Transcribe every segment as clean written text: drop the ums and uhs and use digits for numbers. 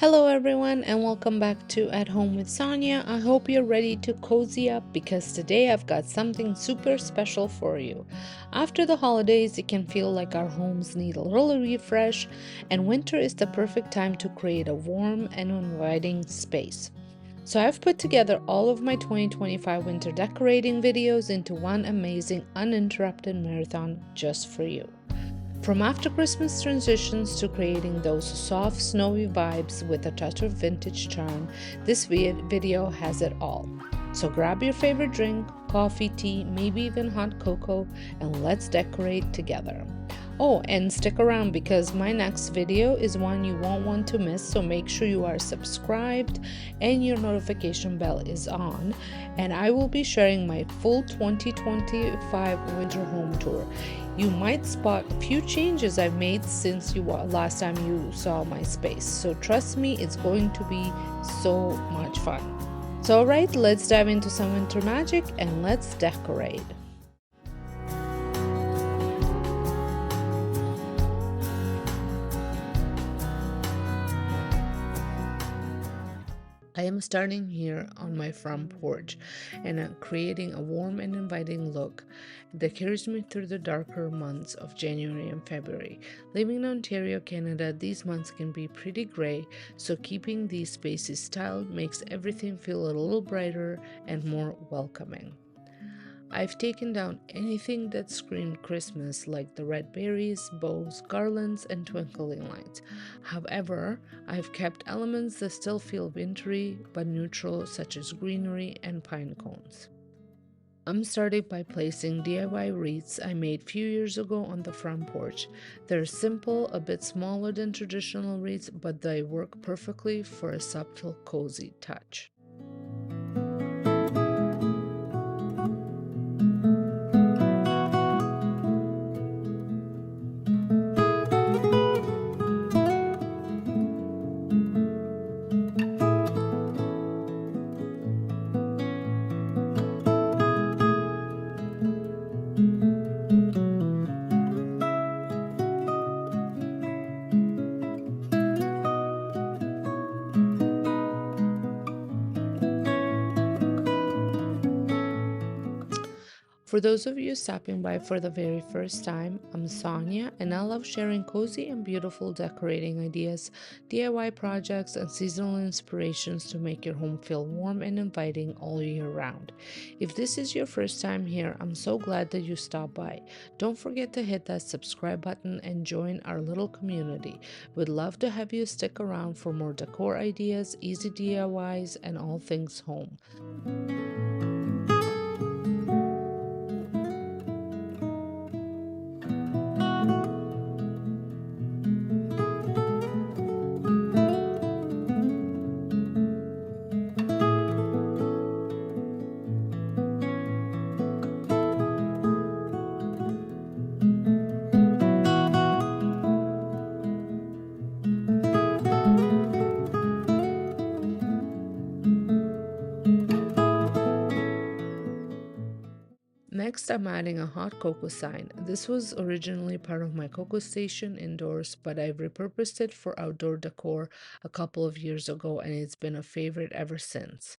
Hello everyone and welcome back to At Home with Sonja. I hope you're ready to cozy up because today I've got something super special for you. After the holidays, it can feel like our homes need a little refresh, and winter is the perfect time to create a warm and inviting space. So I've put together all of my 2025 winter decorating videos into one amazing uninterrupted marathon just for you. From after Christmas transitions to creating those soft, snowy vibes with a touch of vintage charm, this video has it all. So grab your favorite drink, coffee, tea, maybe even hot cocoa, and let's decorate together. Oh, and stick around because my next video is one you won't want to miss, so make sure you are subscribed and your notification bell is on, and I will be sharing my full 2025 winter home tour. You might spot a few changes I've made since last time you saw my space, so trust me, it's going to be so much fun. So alright, let's dive into some winter magic and let's decorate. I am starting here on my front porch and creating a warm and inviting look that carries me through the darker months of January and February. Living in Ontario, Canada, these months can be pretty gray, so keeping these spaces styled makes everything feel a little brighter and more welcoming. I've taken down anything that screamed Christmas, like the red berries, bows, garlands, and twinkling lights. However, I've kept elements that still feel wintry but neutral, such as greenery and pine cones. I'm starting by placing DIY wreaths I made a few years ago on the front porch. They're simple, a bit smaller than traditional wreaths, but they work perfectly for a subtle, cozy touch. For those of you stopping by for the very first time, I'm Sonja, and I love sharing cozy and beautiful decorating ideas, DIY projects, and seasonal inspirations to make your home feel warm and inviting all year round. If this is your first time here, I'm so glad that you stopped by. Don't forget to hit that subscribe button and join our little community. We'd love to have you stick around for more decor ideas, easy DIYs, and all things home. Next, I'm adding a hot cocoa sign. This was originally part of my cocoa station indoors, but I've repurposed it for outdoor decor a couple of years ago, and it's been a favorite ever since.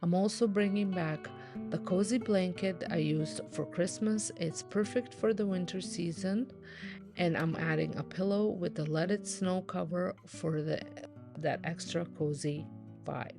I'm also bringing back the cozy blanket I used for Christmas. It's perfect for the winter season, and I'm adding a pillow with the Let It Snow cover for that extra cozy vibe.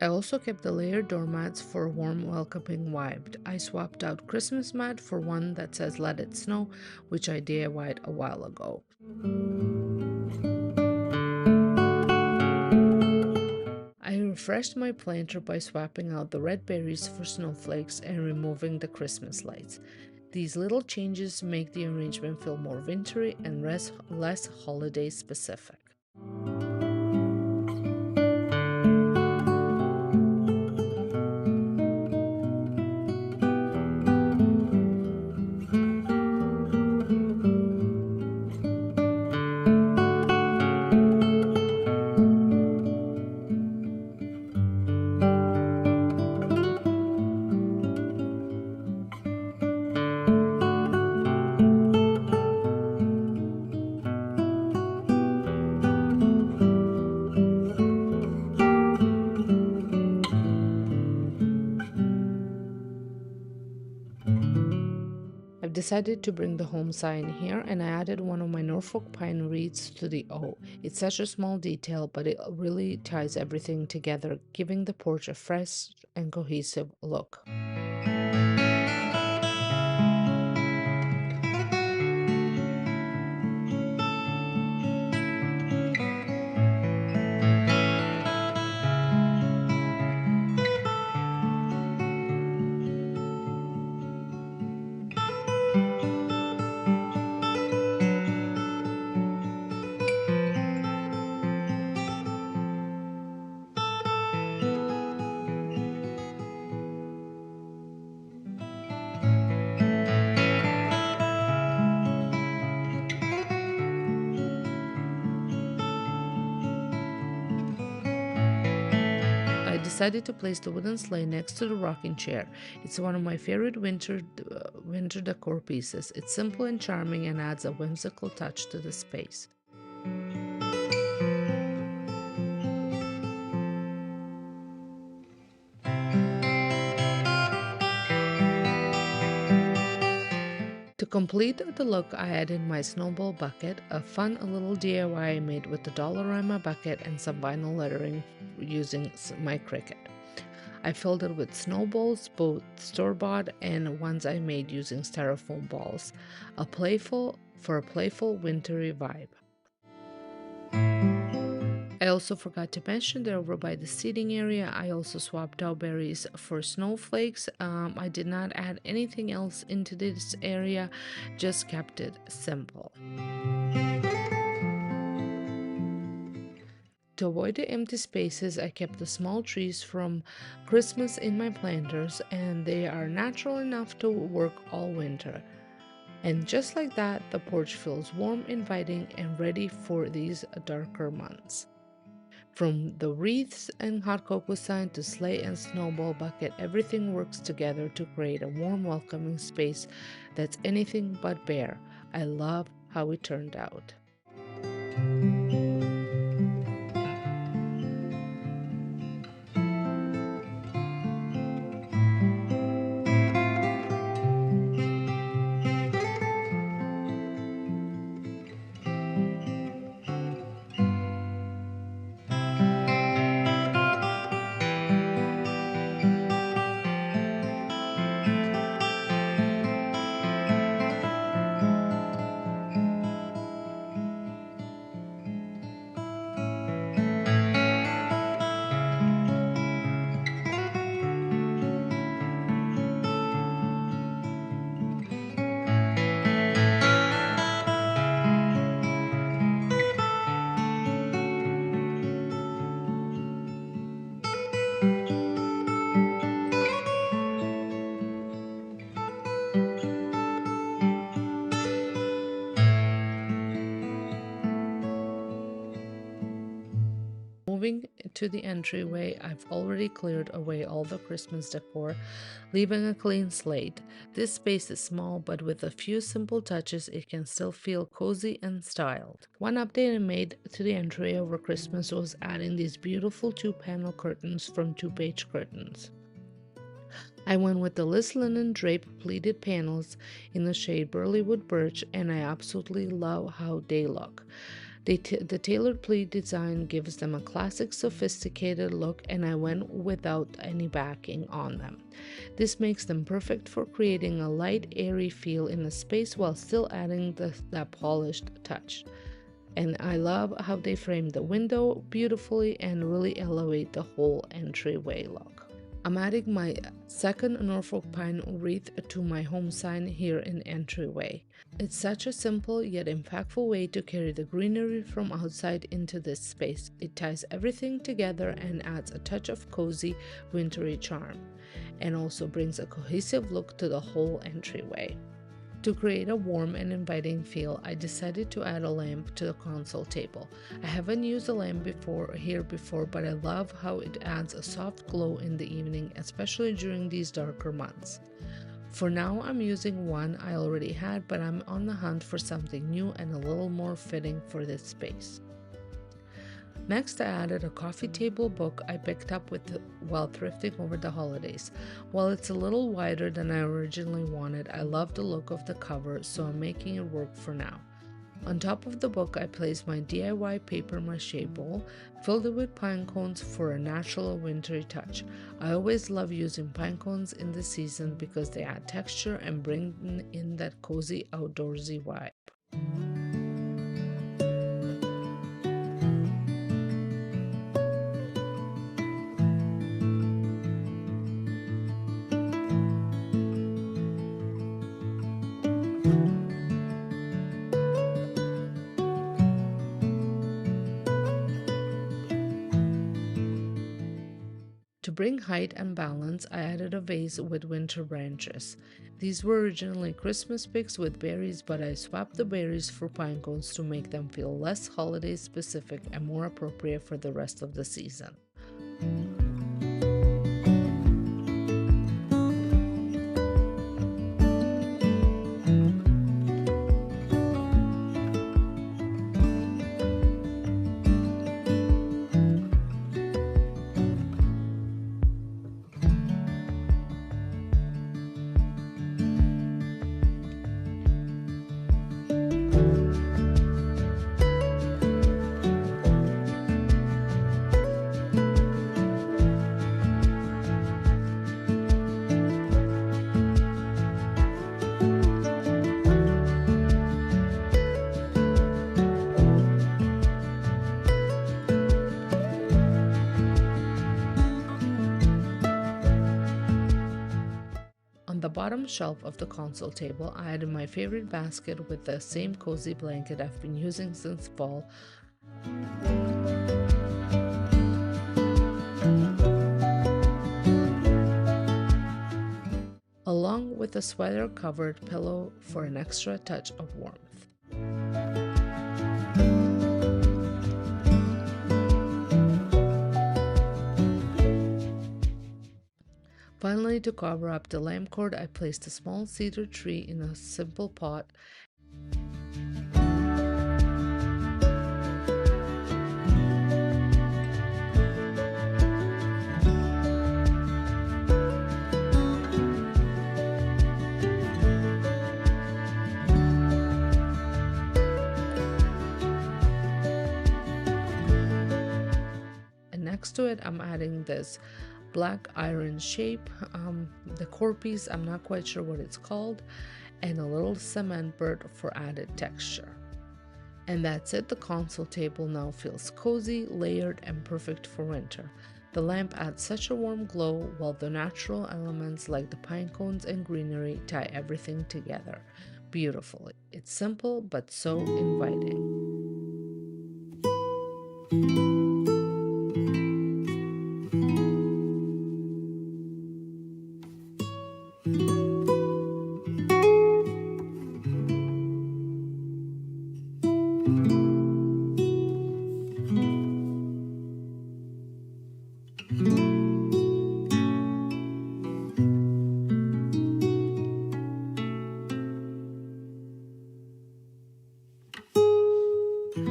I also kept the layered doormats for a warm, welcoming vibe. I swapped out Christmas mat for one that says Let It Snow, which I DIY'd a while ago. I refreshed my planter by swapping out the red berries for snowflakes and removing the Christmas lights. These little changes make the arrangement feel more wintry and less holiday specific. I've decided to bring the home sign here, and I added one of my Norfolk pine reeds to the O. It's such a small detail, but it really ties everything together, giving the porch a fresh and cohesive look. I decided to place the wooden sleigh next to the rocking chair. It's one of my favorite winter decor pieces. It's simple and charming and adds a whimsical touch to the space. To complete the look, I added my snowball bucket, a fun little DIY I made with the Dollarama bucket and some vinyl lettering using my Cricut. I filled it with snowballs, both store-bought and ones I made using styrofoam balls, a playful wintry vibe. I also forgot to mention that over by the seating area, I also swapped out berries for snowflakes. I did not add anything else into this area, just kept it simple. To avoid the empty spaces, I kept the small trees from Christmas in my planters, and they are natural enough to work all winter. And just like that, the porch feels warm, inviting, and ready for these darker months. From the wreaths and hot cocoa sign to sleigh and snowball bucket, everything works together to create a warm, welcoming space that's anything but bare. I love how it turned out. Moving to the entryway, I've already cleared away all the Christmas decor, leaving a clean slate. This space is small, but with a few simple touches, it can still feel cozy and styled. One update I made to the entryway over Christmas was adding these beautiful two-panel curtains from Two Page Curtains. I went with the list linen draped pleated panels in the shade Burleywood Birch, and I absolutely love how they look. The tailored pleat design gives them a classic, sophisticated look, and I went without any backing on them. This makes them perfect for creating a light, airy feel in a space while still adding that polished touch. And I love how they frame the window beautifully and really elevate the whole entryway look. I'm adding my second Norfolk pine wreath to my home sign here in Entryway. It's such a simple yet impactful way to carry the greenery from outside into this space. It ties everything together and adds a touch of cozy, wintry charm, and also brings a cohesive look to the whole entryway. To create a warm and inviting feel, I decided to add a lamp to the console table. I haven't used a lamp before, but I love how it adds a soft glow in the evening, especially during these darker months. For now, I'm using one I already had, but I'm on the hunt for something new and a little more fitting for this space. Next, I added a coffee table book I picked up while thrifting over the holidays. While it's a little wider than I originally wanted, I love the look of the cover, so I'm making it work for now. On top of the book, I placed my DIY paper mache bowl, filled it with pine cones for a natural wintry touch. I always love using pine cones in the season because they add texture and bring in that cozy outdoorsy vibe. To bring height and balance, I added a vase with winter branches. These were originally Christmas picks with berries, but I swapped the berries for pine cones to make them feel less holiday specific and more appropriate for the rest of the season. On the bottom shelf of the console table, I added my favorite basket with the same cozy blanket I've been using since fall. Along with a sweater covered pillow for an extra touch of warmth. Finally, to cover up the lamp cord, I placed a small cedar tree in a simple pot. And next to it, I'm adding this black iron shape, decor piece, I'm not quite sure what it's called, and a little cement bird for added texture. And that's it. The console table now feels cozy, layered, and perfect for winter. The lamp adds such a warm glow, while the natural elements like the pine cones and greenery tie everything together beautifully. It's simple but so inviting.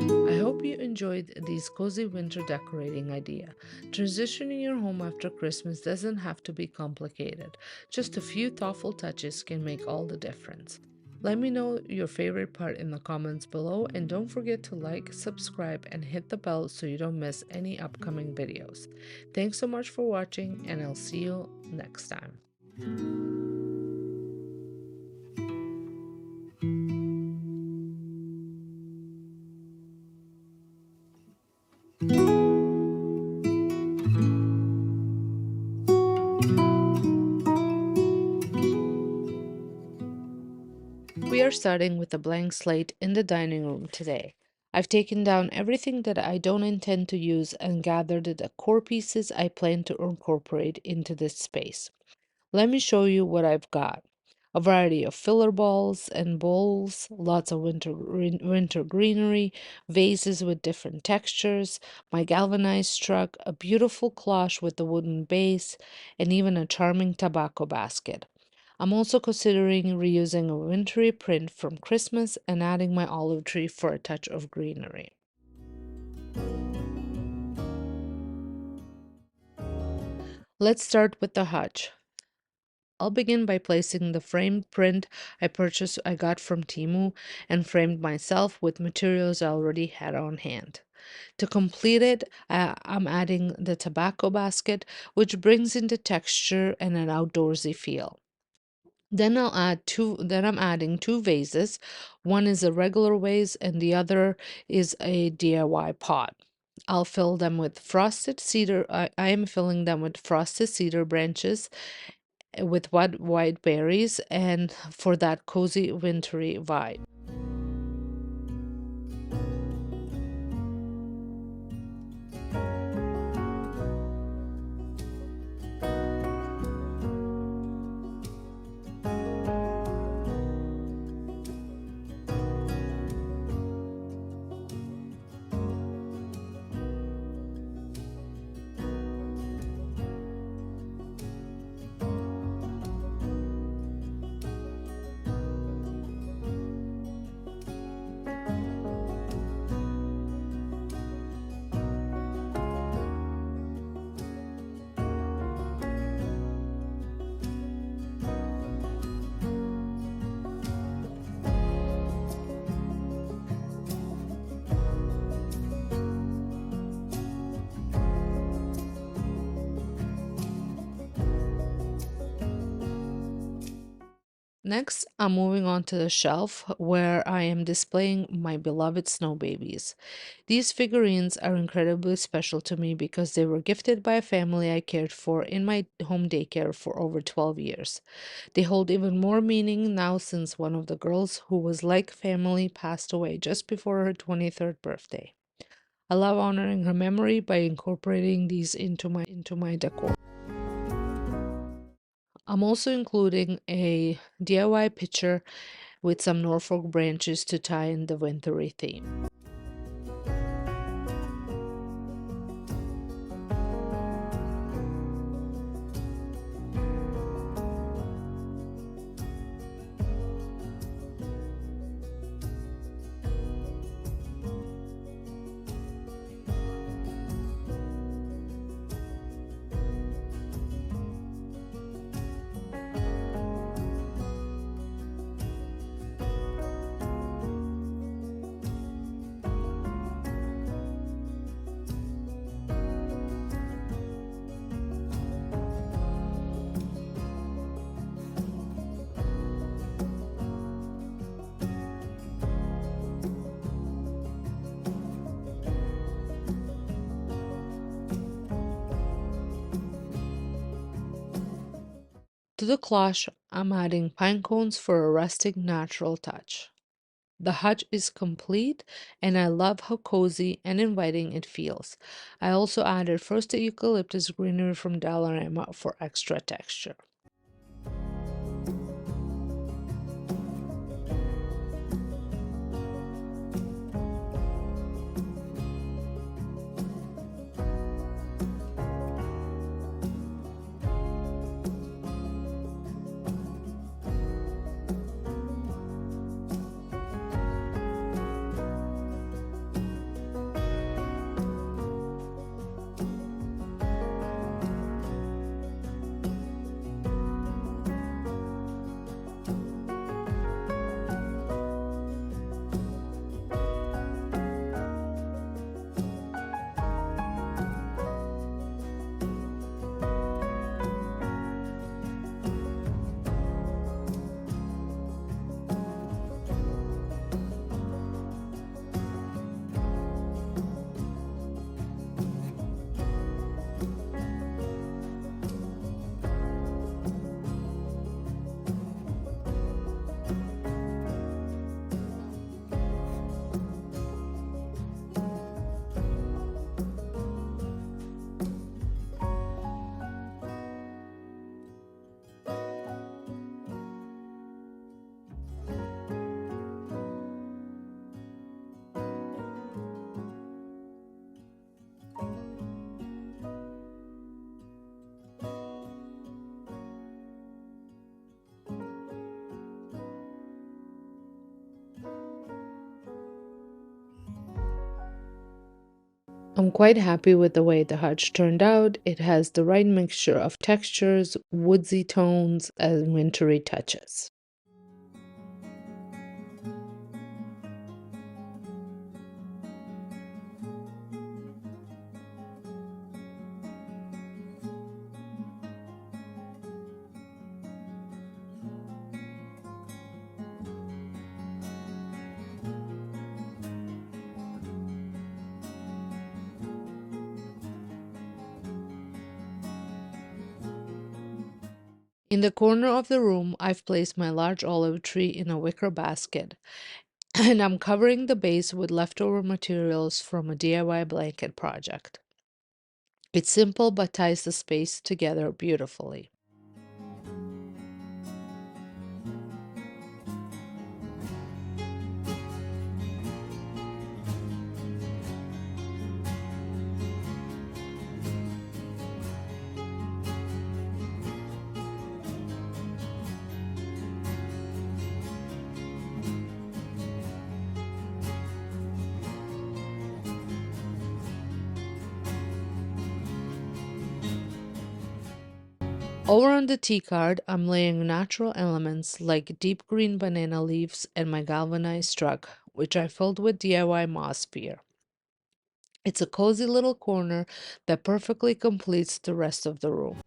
I hope you enjoyed these cozy winter decorating idea. Transitioning your home after Christmas doesn't have to be complicated. Just a few thoughtful touches can make all the difference. Let me know your favorite part in the comments below, and don't forget to like, subscribe, and hit the bell so you don't miss any upcoming videos. Thanks so much for watching, and I'll see you next time. We are starting with a blank slate in the dining room today. I've taken down everything that I don't intend to use and gathered the core pieces I plan to incorporate into this space. Let me show you what I've got. A variety of filler balls and bowls, lots of winter greenery, vases with different textures, my galvanized truck, a beautiful cloche with a wooden base, and even a charming tobacco basket. I'm also considering reusing a wintry print from Christmas and adding my olive tree for a touch of greenery. Let's start with the hutch. I'll begin by placing the framed print I got from Temu and framed myself with materials I already had on hand. To complete it, I'm adding the tobacco basket, which brings in the texture and an outdoorsy feel. Then I'm adding two vases. One is a regular vase and the other is a DIY pot. I am filling them with frosted cedar branches with white berries and for that cozy wintry vibe. Next, I'm moving on to the shelf where I am displaying my beloved snow babies. These figurines are incredibly special to me because they were gifted by a family I cared for in my home daycare for over 12 years. They hold even more meaning now since one of the girls who was like family passed away just before her 23rd birthday. I love honoring her memory by incorporating these into my decor. I'm also including a DIY pitcher with some Norfolk branches to tie in the wintry theme. To the cloche, I'm adding pine cones for a rustic natural touch. The hutch is complete and I love how cozy and inviting it feels. I also added frosted eucalyptus greenery from Dollarama for extra texture. I'm quite happy with the way the hutch turned out. It has the right mixture of textures, woodsy tones, and wintry touches. In the corner of the room, I've placed my large olive tree in a wicker basket, and I'm covering the base with leftover materials from a DIY blanket project. It's simple but ties the space together beautifully. Over on the tea card, I'm laying natural elements like deep green banana leaves and my galvanized rug, which I filled with DIY moss spear. It's a cozy little corner that perfectly completes the rest of the room.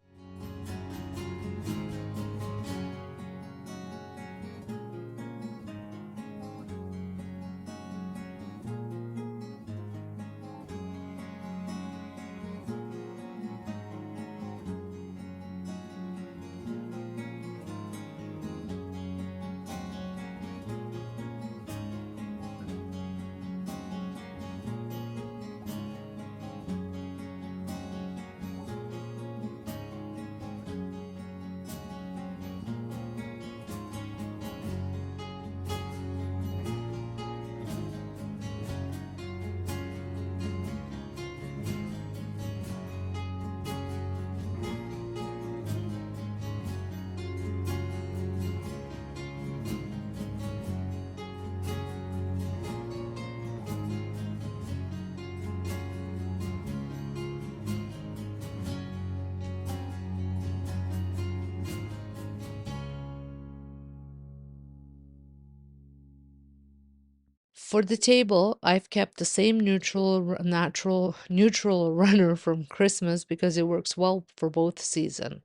For the table, I've kept the same neutral runner from Christmas because it works well for both seasons.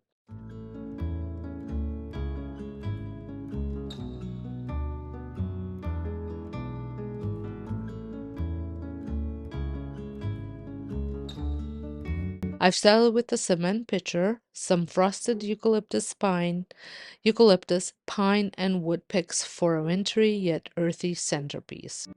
I've started with a cement pitcher, some frosted eucalyptus, pine, and wood picks for a wintry yet earthy centerpiece.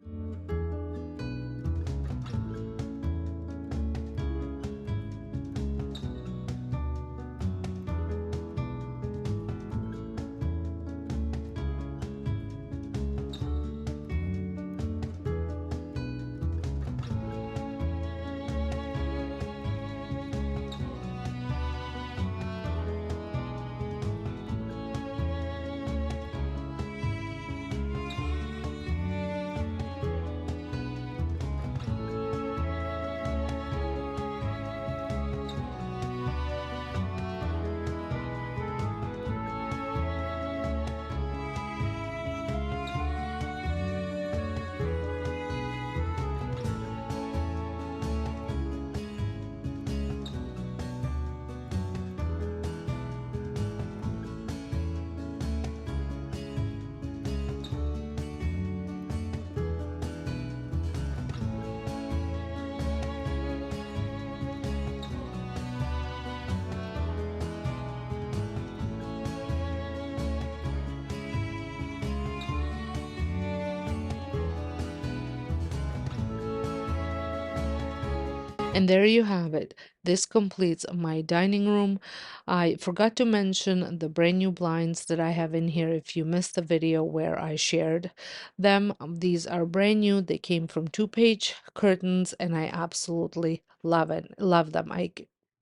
And there you have it. This completes my dining room. I forgot to mention the brand new blinds that I have in here. If you missed the video where I shared them, these are brand new. They came from 2-page curtains and I absolutely love them.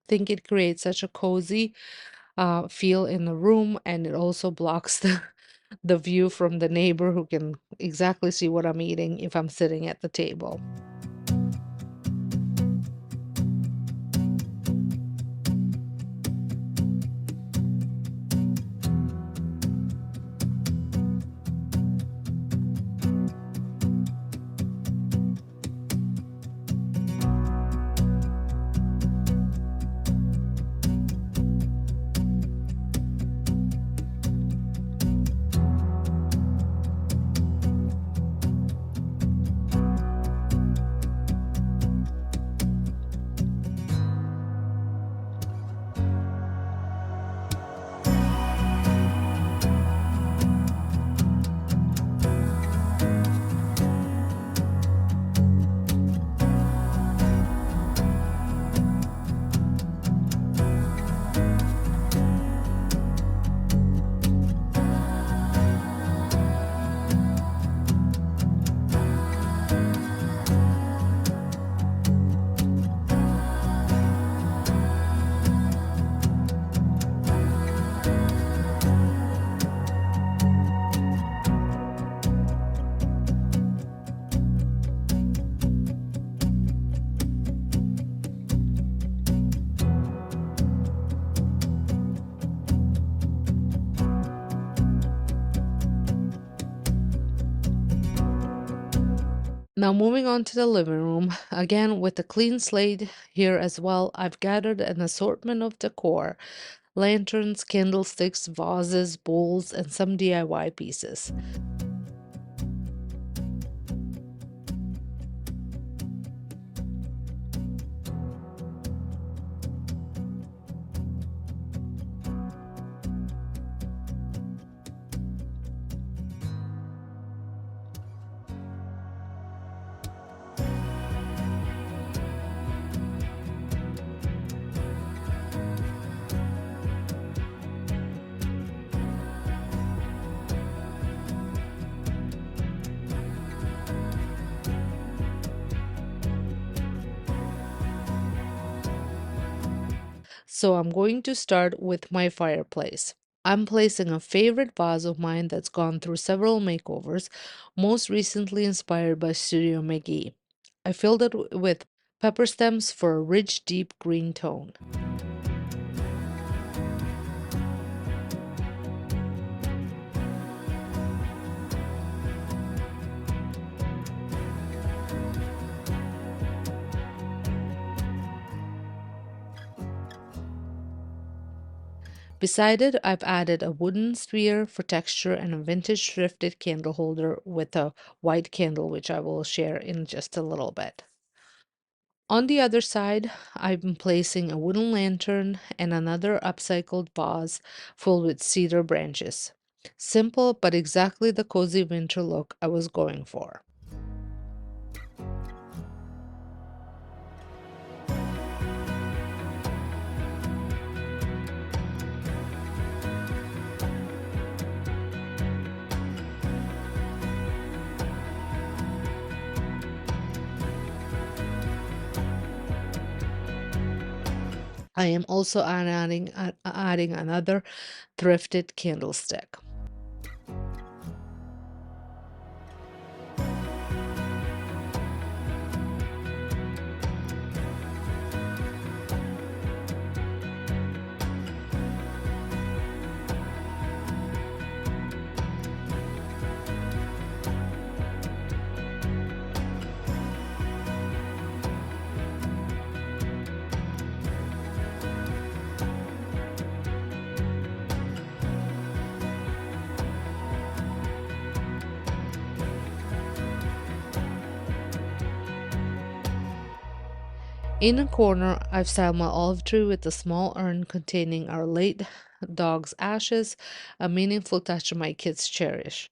Think it creates such a cozy feel in the room, and it also blocks the view from the neighbor who can exactly see what I'm eating if I'm sitting at the table. Now, moving on to the living room, again with a clean slate here as well, I've gathered an assortment of decor: lanterns, candlesticks, vases, bowls, and some DIY pieces. So I'm going to start with my fireplace. I'm placing a favorite vase of mine that's gone through several makeovers, most recently inspired by Studio McGee. I filled it with pepper stems for a rich, deep green tone. Beside it, I've added a wooden sphere for texture and a vintage thrifted candle holder with a white candle, which I will share in just a little bit. On the other side, I'm placing a wooden lantern and another upcycled vase full with cedar branches. Simple, but exactly the cozy winter look I was going for. I am also adding another thrifted candlestick. In a corner, I've styled my olive tree with a small urn containing our late dog's ashes, a meaningful touch my kids cherish.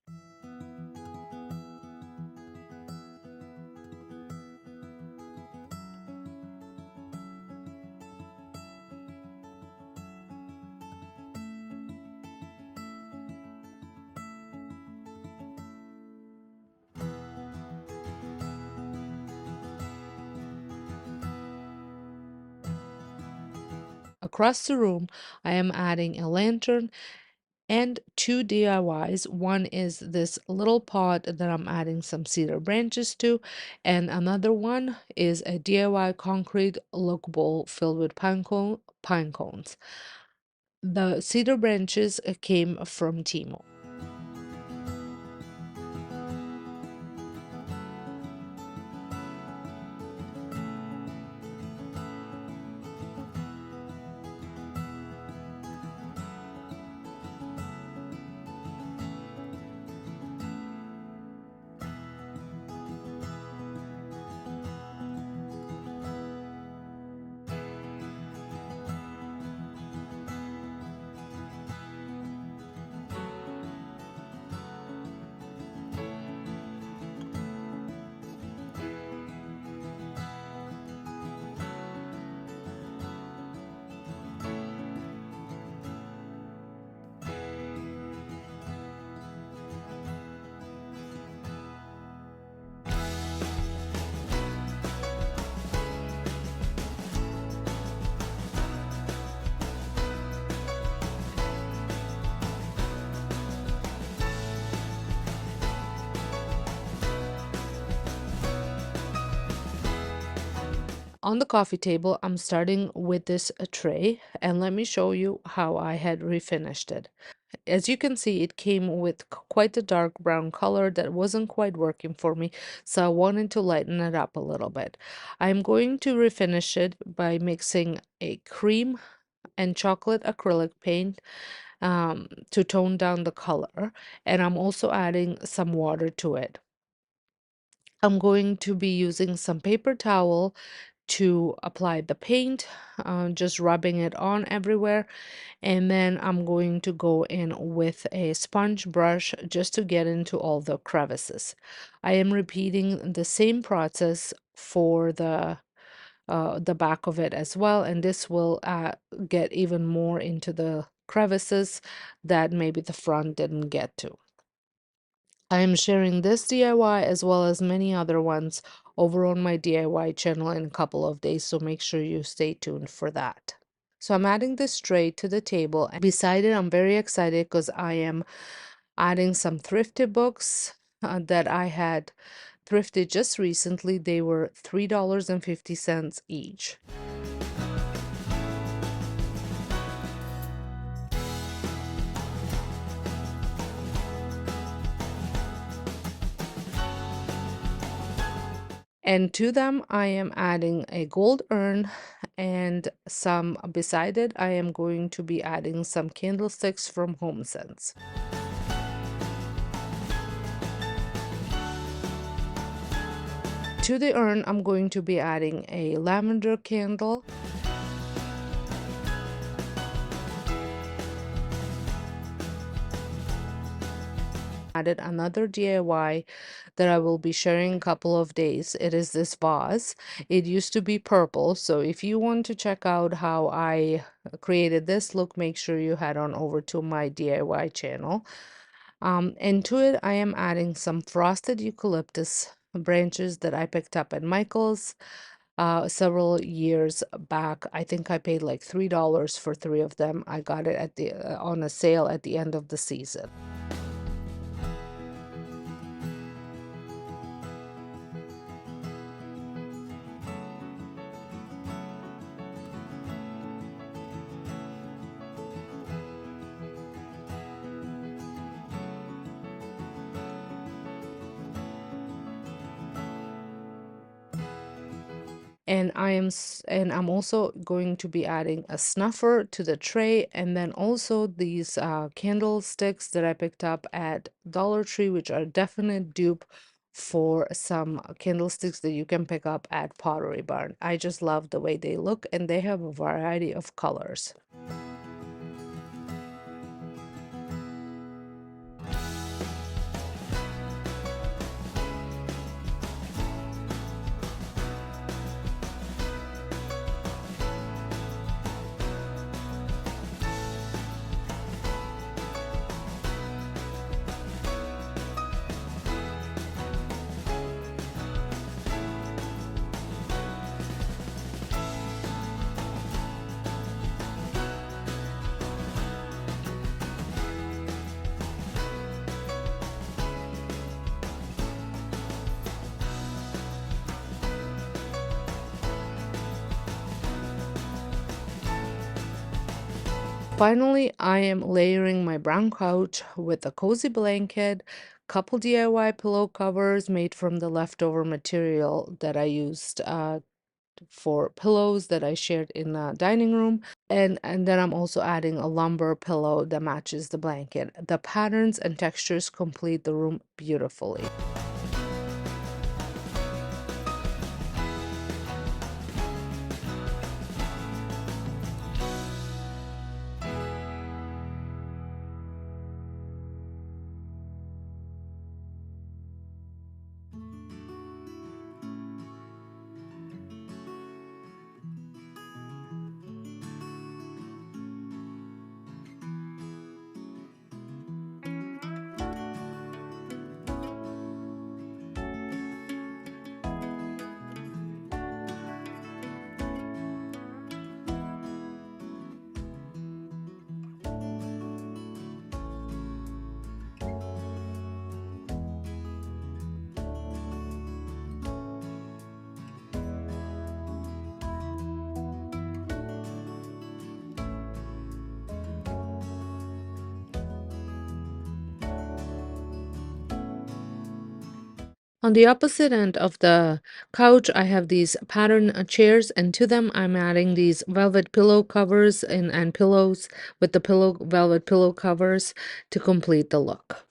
Across the room, I am adding a lantern and two DIYs. One is this little pot that I'm adding some cedar branches to, and another one is a DIY concrete look bowl filled with pine cones. The cedar branches came from Timo. On the coffee table, I'm starting with this tray, and let me show you how I had refinished it. As you can see, it came with quite a dark brown color that wasn't quite working for me, so I wanted to lighten it up a little bit. I'm going to refinish it by mixing a cream and chocolate acrylic paint to tone down the color, and I'm also adding some water to it. I'm going to be using some paper towel to apply the paint, just rubbing it on everywhere. And then I'm going to go in with a sponge brush just to get into all the crevices. I am repeating the same process for the back of it as well, and this will get even more into the crevices that maybe the front didn't get to. I am sharing this DIY as well as many other ones over on my DIY channel in a couple of days, so make sure you stay tuned for that. So I'm adding this tray to the table, and beside it, I'm very excited because I am adding some thrifted books that I had thrifted just recently. They were $3.50 each. And to them, I am adding a gold urn and some beside it, I am going to be adding some candlesticks from HomeSense. To the urn, I'm going to be adding a lavender candle. Added another DIY that I will be sharing in a couple of days. It is this vase. It used to be purple, so if you want to check out how I created this look, make sure you head on over to my DIY channel. And to it, I am adding some frosted eucalyptus branches that I picked up at Michael's several years back. I think I paid like $3 for three of them. I got it at the on a sale at the end of the season. And I'm also going to be adding a snuffer to the tray, and then also these candlesticks that I picked up at Dollar Tree, which are definite dupe for some candlesticks that you can pick up at Pottery Barn. I just love the way they look, and they have a variety of colors. Finally, I am layering my brown couch with a cozy blanket, couple DIY pillow covers made from the leftover material that I used for pillows that I shared in the dining room. And then I'm also adding a lumber pillow that matches the blanket. The patterns and textures complete the room beautifully. On the opposite end of the couch, I have these pattern chairs, and to them, I'm adding these velvet pillow covers and pillows with the pillow velvet pillow covers to complete the look.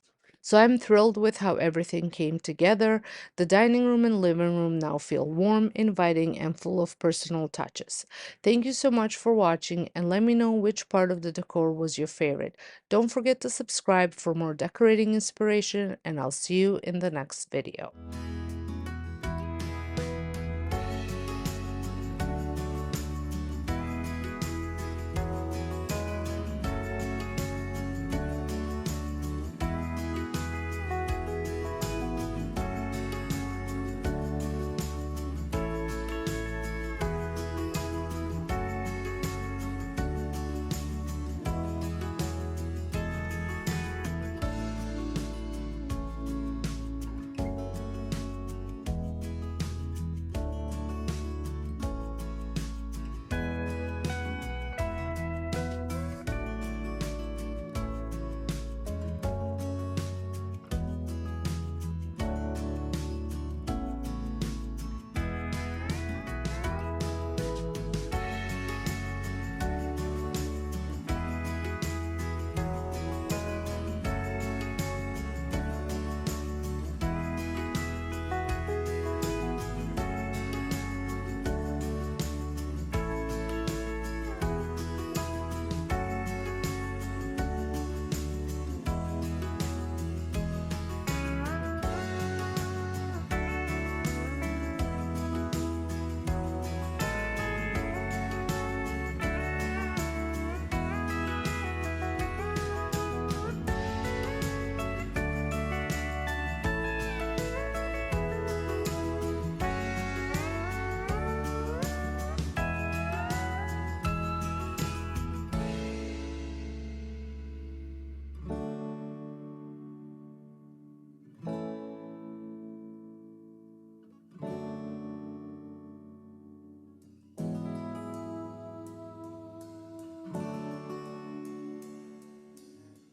So I'm thrilled with how everything came together. The dining room and living room now feel warm, inviting, and full of personal touches. Thank you so much for watching, and let me know which part of the decor was your favorite. Don't forget to subscribe for more decorating inspiration, and I'll see you in the next video.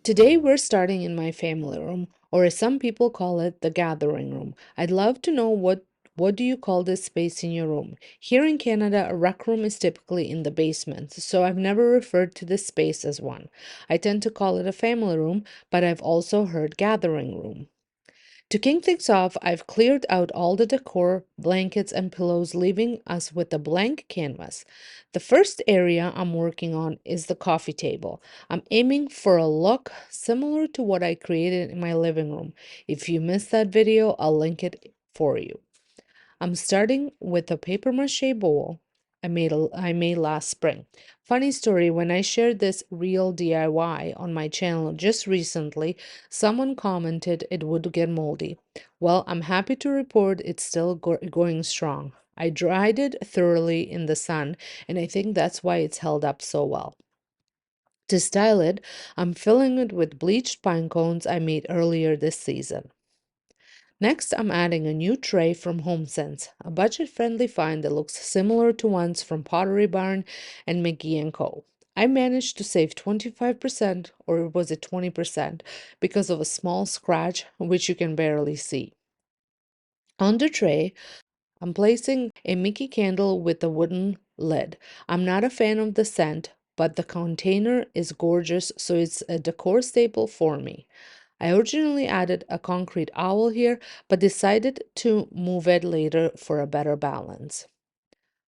Today we're starting in my family room, or as some people call it, the gathering room. I'd love to know what do you call this space in your room? Here in Canada, a rec room is typically in the basement, so I've never referred to this space as one. I tend to call it a family room, but I've also heard gathering room. To kick things off, I've cleared out all the decor, blankets, and pillows, leaving us with a blank canvas. The first area I'm working on is the coffee table. I'm aiming for a look similar to what I created in my living room. If you missed that video, I'll link it for you. I'm starting with a paper mache bowl I made last spring. Funny story, when I shared this real DIY on my channel just recently, someone commented it would get moldy. Well, I'm happy to report it's still going strong. I dried it thoroughly in the sun, and I think that's why it's held up so well. To style it, I'm filling it with bleached pine cones I made earlier this season. Next, I'm adding a new tray from HomeSense, a budget-friendly find that looks similar to ones from Pottery Barn and McGee& Co. I managed to save 25%, or was it 20%, because of a small scratch which you can barely see. On the tray, I'm placing a Mickey candle with a wooden lid. I'm not a fan of the scent, but the container is gorgeous, so it's a decor staple for me. I originally added a concrete owl here, but decided to move it later for a better balance.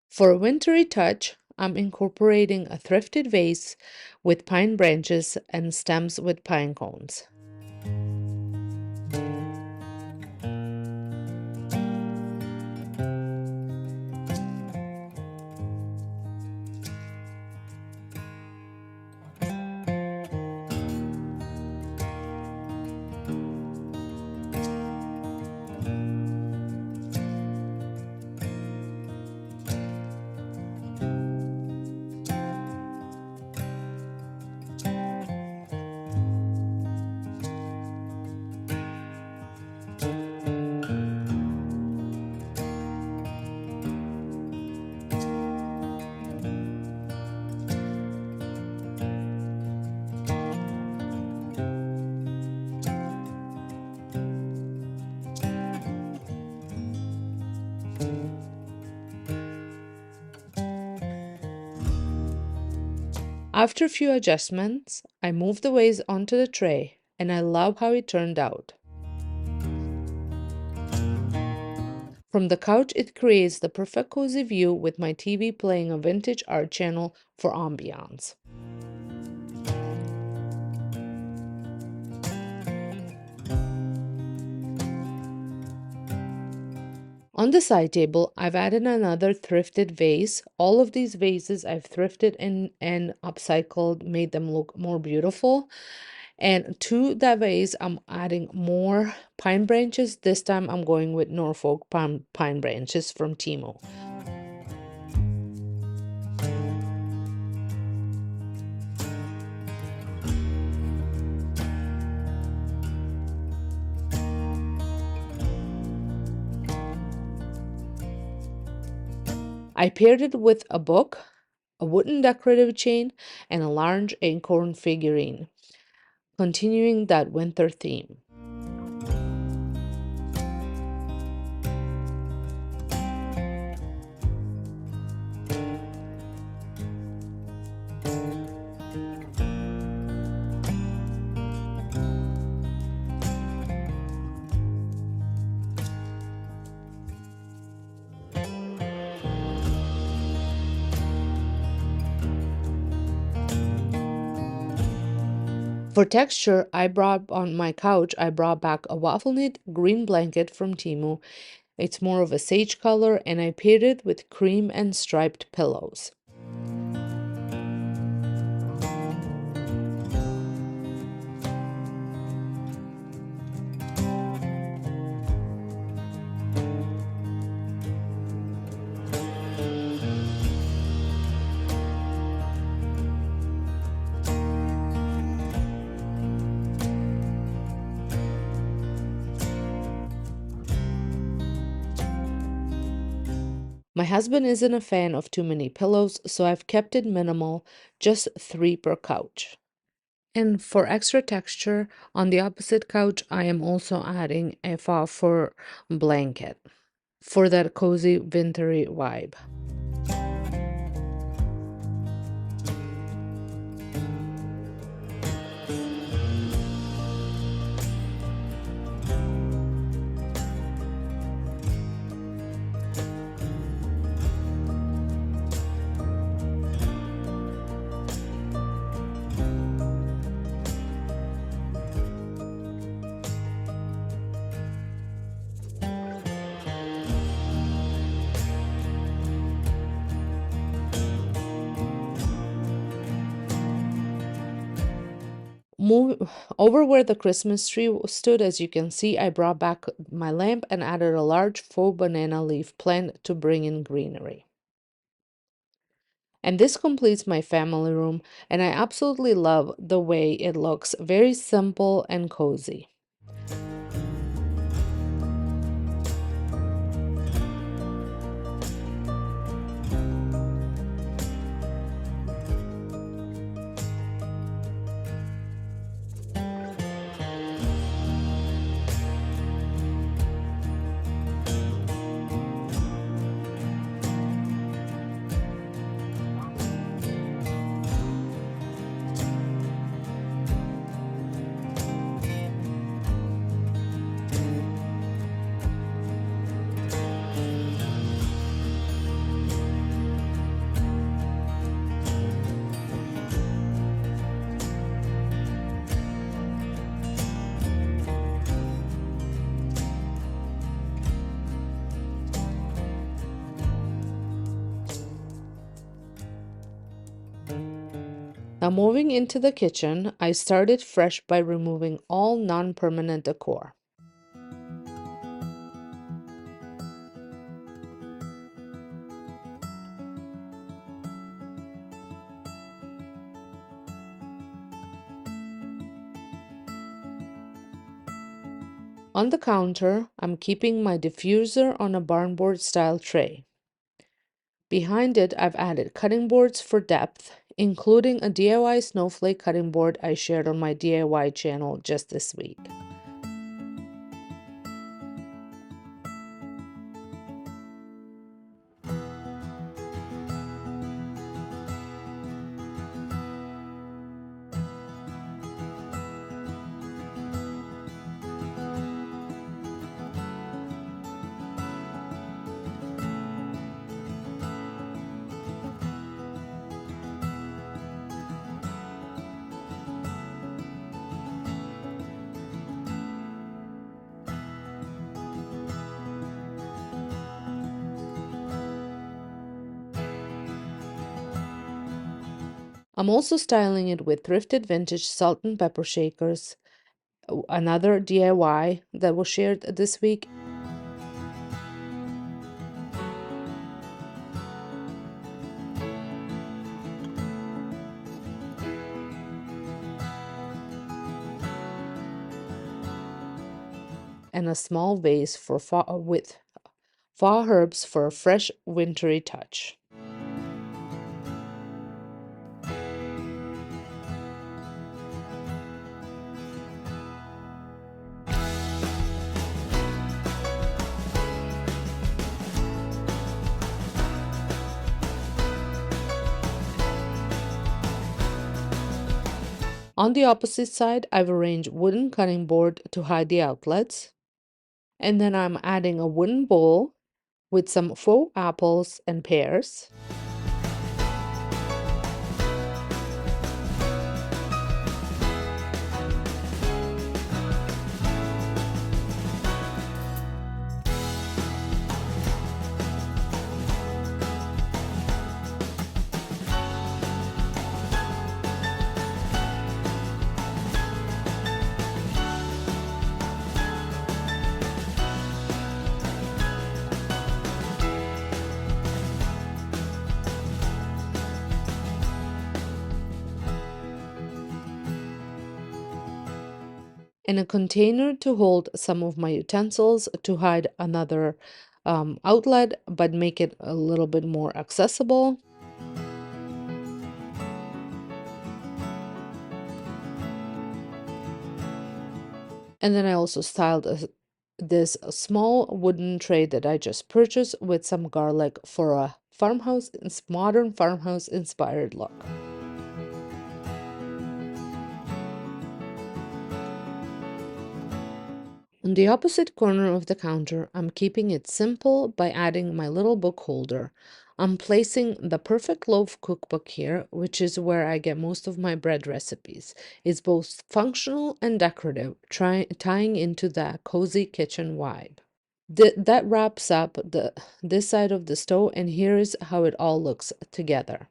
For a wintry touch, I'm incorporating a thrifted vase with pine branches and stems with pine cones. After a few adjustments, I moved the vase onto the tray, and I love how it turned out. From the couch, it creates the perfect cozy view with my TV playing a vintage art channel for ambiance. On the side table, I've added another thrifted vase. All of these vases I've thrifted and upcycled, made them look more beautiful. And to that vase, I'm adding more pine branches. This time I'm going with Norfolk pine branches from Timo. I paired it with a book, a wooden decorative chain, and a large acorn figurine, continuing that winter theme. For texture, I brought back a waffle knit green blanket from Timu. It's more of a sage color, and I paired it with cream and striped pillows. My husband isn't a fan of too many pillows, so I've kept it minimal, just 3 per couch. And for extra texture, on the opposite couch, I am also adding a fur blanket for that cozy wintry vibe. Move over where the Christmas tree stood, as you can see, I brought back my lamp and added a large faux banana leaf plant to bring in greenery. And this completes my family room, and I absolutely love the way it looks, very simple and cozy. Now moving into the kitchen, I started fresh by removing all non-permanent decor. On the counter, I'm keeping my diffuser on a barnboard style tray. Behind it, I've added cutting boards for depth, including a DIY snowflake cutting board I shared on my DIY channel just this week. I'm also styling it with thrifted vintage salt and pepper shakers, another DIY that was shared this week. And a small vase with fall herbs for a fresh wintry touch. On the opposite side, I've arranged wooden cutting board to hide the outlets. And then I'm adding a wooden bowl with some faux apples and pears. And a container to hold some of my utensils to hide another outlet, but make it a little bit more accessible. And then I also styled this small wooden tray that I just purchased with some garlic for a modern farmhouse inspired look. On the opposite corner of the counter, I'm keeping it simple by adding my little book holder. I'm placing the Perfect Loaf cookbook here, which is where I get most of my bread recipes. It's both functional and decorative, tying into that cozy kitchen vibe. That wraps up this side of the stove, and here is how it all looks together.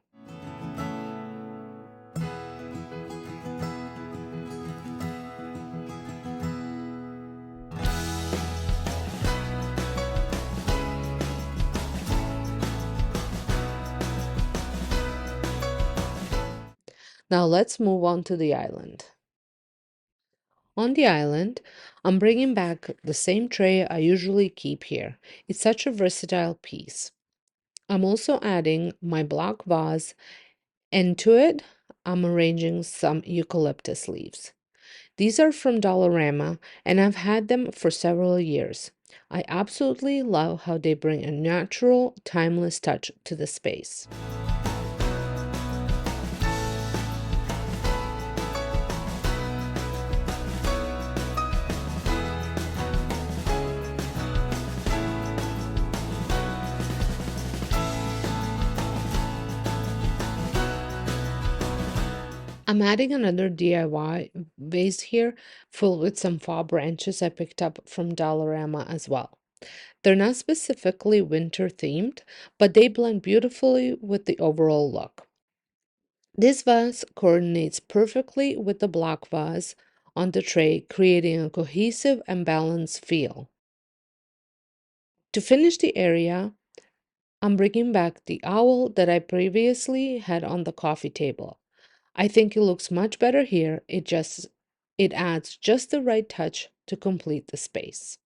Now let's move on to the island. On the island, I'm bringing back the same tray I usually keep here. It's such a versatile piece. I'm also adding my block vase, and to it, I'm arranging some eucalyptus leaves. These are from Dollarama, and I've had them for several years. I absolutely love how they bring a natural, timeless touch to the space. I'm adding another DIY vase here, filled with some fall branches I picked up from Dollarama as well. They're not specifically winter themed, but they blend beautifully with the overall look. This vase coordinates perfectly with the block vase on the tray, creating a cohesive and balanced feel. To finish the area, I'm bringing back the owl that I previously had on the coffee table. I think it looks much better here. It adds just the right touch to complete the space.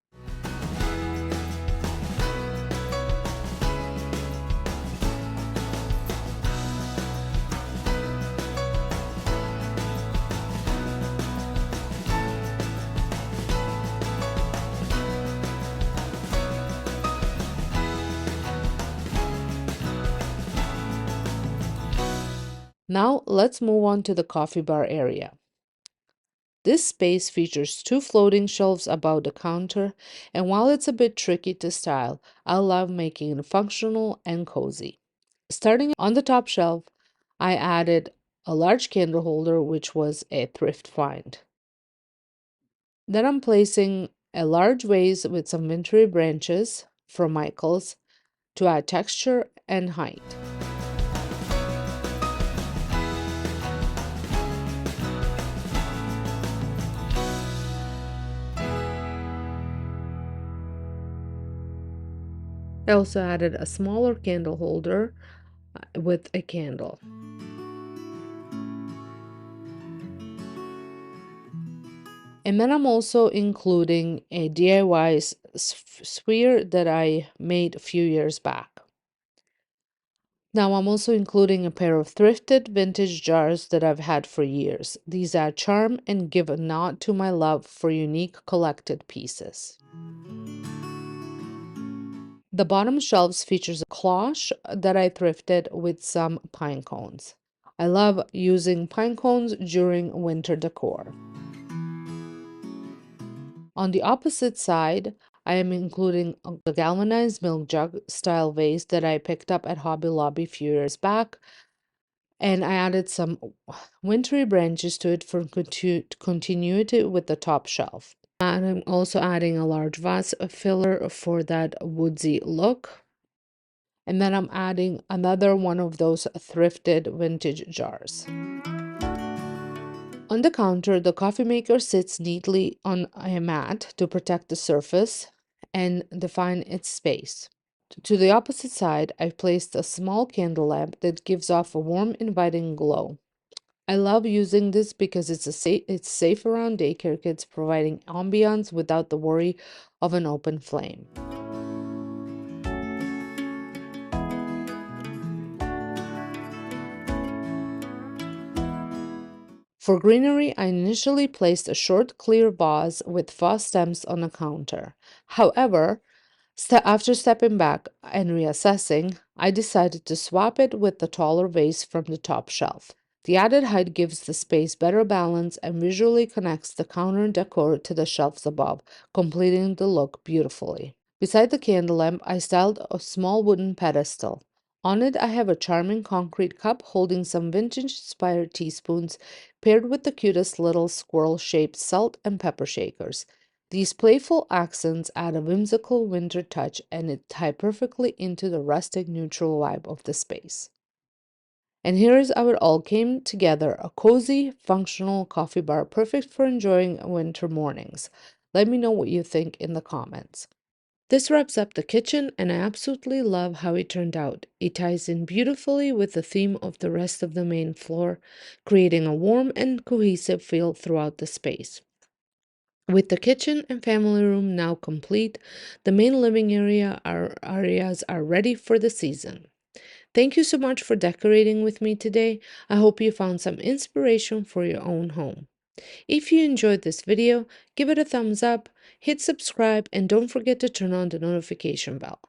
Now let's move on to the coffee bar area. This space features two floating shelves above the counter, and while it's a bit tricky to style, I love making it functional and cozy. Starting on the top shelf, I added a large candle holder, which was a thrift find. Then I'm placing a large vase with some wintry branches from Michael's to add texture and height. I also added a smaller candle holder with a candle. And then I'm also including a DIY sphere that I made a few years back. Now I'm also including a pair of thrifted vintage jars that I've had for years. These add charm and give a nod to my love for unique collected pieces. The bottom shelves features a cloche that I thrifted with some pine cones. I love using pine cones during winter decor. On the opposite side, I am including the galvanized milk jug style vase that I picked up at Hobby Lobby a few years back, and I added some wintry branches to it for continuity with the top shelf. And I'm also adding a large vase filler for that woodsy look. And then I'm adding another one of those thrifted vintage jars. On the counter, the coffee maker sits neatly on a mat to protect the surface and define its space. To the opposite side, I've placed a small candle lamp that gives off a warm, inviting glow. I love using this because it's safe around daycare kids, providing ambiance without the worry of an open flame. For greenery, I initially placed a short clear vase with faux stems on the counter. However, after stepping back and reassessing, I decided to swap it with the taller vase from the top shelf. The added height gives the space better balance and visually connects the counter decor to the shelves above, completing the look beautifully. Beside the candle lamp, I styled a small wooden pedestal. On it, I have a charming concrete cup holding some vintage-inspired teaspoons, paired with the cutest little squirrel-shaped salt and pepper shakers. These playful accents add a whimsical winter touch and it tie perfectly into the rustic neutral vibe of the space. And here's how it all came together, a cozy, functional coffee bar perfect for enjoying winter mornings. Let me know what you think in the comments. This wraps up the kitchen, and I absolutely love how it turned out. It ties in beautifully with the theme of the rest of the main floor, creating a warm and cohesive feel throughout the space. With the kitchen and family room now complete, the main living areas are ready for the season. Thank you so much for decorating with me today. I hope you found some inspiration for your own home. If you enjoyed this video, give it a thumbs up, hit subscribe, and don't forget to turn on the notification bell.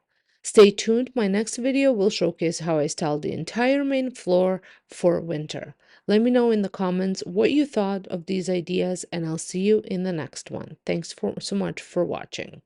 Stay tuned, my next video will showcase how I styled the entire main floor for winter. Let me know in the comments what you thought of these ideas, and I'll see you in the next one. Thanks so much for watching.